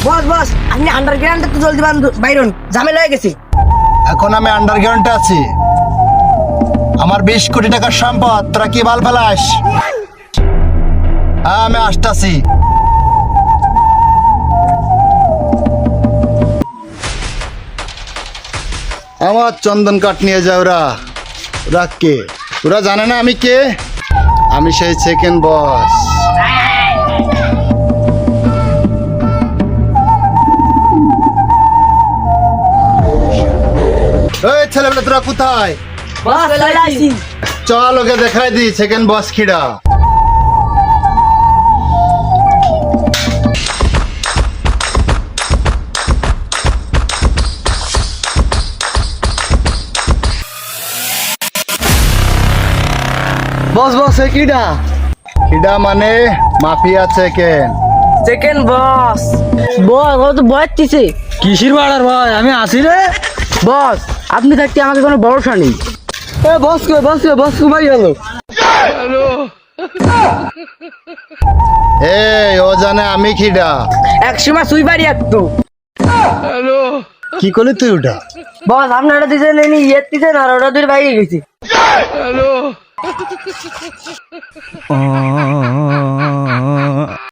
বস বস, আপনি আন্ডারগ্রাউন্ডে তো জলদি বাইরন, ঝামেলা হয়ে গেছে। এখন আমি আন্ডারগ্রাউন্ডে আছি। আমার 20 কোটি টাকার সম্পদ তোরা কি বাল ফেলাস? হ্যাঁ, আমি আসতেছি। আমার চন্দন কাঠ নিয়ে যা। ওরা ওরা কে? ওরা জানে না আমি কে? আমি সেই সেকেন্ড বস। এই ছেলেবেলা তোরা কোথায়? বস চলে আসি। চল ওকে দেখাই দি সেকেন্ড বস খিড়া। বস বস এ কিডা? খিড়া মানে মাফিয়া সেকেন্ড। সেকেন্ড বস। বস ও তো বয়স দিছে। কিসির বাড়ার ভাই, আমি আসি রে। বস আপনি থাকতে আমাকে কোনো ভরসা নেই। এ বস কো বস কো ভাই গেল। এই ও জানে আমি খিড়া। এক সময় সুই বাড়ি একটু। কি করলি তুই ওটা? বস আপনারা দিছেন এনি ইয়ে দিছেন আর ওটা দূর বাইরে গেছি।